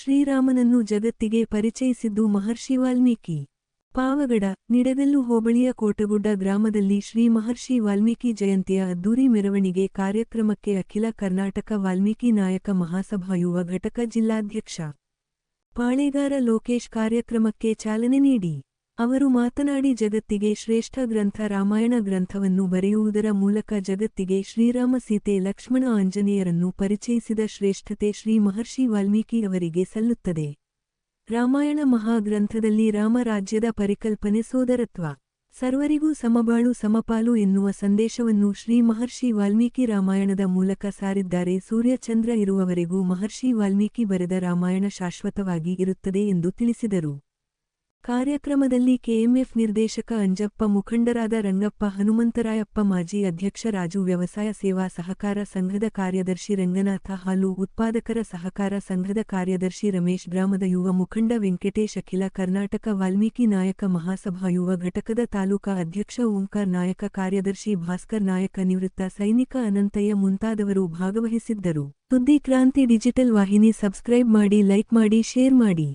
ಶ್ರೀರಾಮನನ್ನು ಜಗತ್ತಿಗೆ ಪರಿಚಯಿಸಿದ್ದು ಮಹರ್ಷಿ ವಾಲ್ಮೀಕಿ. ಪಾವಗಡ, ನಿಡಗಲ್ಲು ಹೋಬಳಿಯ ಕೋಟಗುಡ್ಡ ಗ್ರಾಮದಲ್ಲಿ ಶ್ರೀ ಮಹರ್ಷಿ ವಾಲ್ಮೀಕಿ ಜಯಂತಿಯ ಅದ್ದೂರಿ ಮೆರವಣಿಗೆ ಕಾರ್ಯಕ್ರಮಕ್ಕೆ ಅಖಿಲ ಕರ್ನಾಟಕ ವಾಲ್ಮೀಕಿ ನಾಯಕ ಮಹಾಸಭಾ ಯುವ ಘಟಕ ಜಿಲ್ಲಾಧ್ಯಕ್ಷ ಪಾಳೇಗಾರ ಲೋಕೇಶ್ ಕಾರ್ಯಕ್ರಮಕ್ಕೆ ಚಾಲನೆ ನೀಡಿ ಅವರು ಮಾತನಾಡಿ, ಜಗತ್ತಿಗೆ ಶ್ರೇಷ್ಠ ಗ್ರಂಥ ರಾಮಾಯಣ ಗ್ರಂಥವನ್ನು ಬರೆಯುವುದರ ಮೂಲಕ ಜಗತ್ತಿಗೆ ಶ್ರೀರಾಮ, ಸೀತೆ, ಲಕ್ಷ್ಮಣ, ಆಂಜನೇಯರನ್ನು ಪರಿಚಯಿಸಿದ ಶ್ರೇಷ್ಠತೆ ಶ್ರೀ ಮಹರ್ಷಿ ವಾಲ್ಮೀಕಿ ಅವರಿಗೆ ಸಲ್ಲುತ್ತದೆ. ರಾಮಾಯಣ ಮಹಾಗ್ರಂಥದಲ್ಲಿ ರಾಮರಾಜ್ಯದ ಪರಿಕಲ್ಪನೆ ಸೋದರತ್ವ, ಸರ್ವರಿಗೂ ಸಮಬಾಳು ಸಮಪಾಲು ಎನ್ನುವ ಸಂದೇಶವನ್ನು ಶ್ರೀ ಮಹರ್ಷಿ ವಾಲ್ಮೀಕಿ ರಾಮಾಯಣದ ಮೂಲಕ ಸಾರಿದ್ದಾರೆ. ಸೂರ್ಯ ಚಂದ್ರ ಇರುವವರೆಗೂ ಮಹರ್ಷಿ ವಾಲ್ಮೀಕಿ ಬರೆದ ರಾಮಾಯಣ ಶಾಶ್ವತವಾಗಿ ಇರುತ್ತದೆ ಎಂದು ತಿಳಿಸಿದರು. ಕಾರ್ಯಕ್ರಮದಲ್ಲಿ ಕೆಎಂಎಫ್ ನಿರ್ದೇಶಕ ಅಂಜಪ್ಪ, ಮುಖಂಡರಾದ ರಂಗಪ್ಪ, ಹನುಮಂತರಾಯಪ್ಪ, ಮಾಜಿ ಅಧ್ಯಕ್ಷ ರಾಜು, ವ್ಯವಸಾಯ ಸೇವಾ ಸಹಕಾರ ಸಂಘದ ಕಾರ್ಯದರ್ಶಿ ರಂಗನಾಥ, ಹಾಲು ಉತ್ಪಾದಕರ ಸಹಕಾರ ಸಂಘದ ಕಾರ್ಯದರ್ಶಿ ರಮೇಶ್, ಗ್ರಾಮದ ಯುವ ಮುಖಂಡ ವೆಂಕಟೇಶ್, ಅಖಿಲ ಕರ್ನಾಟಕ ವಾಲ್ಮೀಕಿ ನಾಯಕ ಮಹಾಸಭಾ ಯುವ ಘಟಕದ ತಾಲೂಕಾ ಅಧ್ಯಕ್ಷ ಓಂಕಾರ್ ನಾಯಕ, ಕಾರ್ಯದರ್ಶಿ ಭಾಸ್ಕರ್ ನಾಯಕ, ನಿವೃತ್ತ ಸೈನಿಕ ಅನಂತಯ್ಯ ಮುಂತಾದವರು ಭಾಗವಹಿಸಿದ್ದರು. ಸುದ್ದಿ ಕ್ರಾಂತಿ ಡಿಜಿಟಲ್ ವಾಹಿನಿ ಸಬ್ಸ್ಕ್ರೈಬ್ ಮಾಡಿ, ಲೈಕ್ ಮಾಡಿ, ಶೇರ್ ಮಾಡಿ.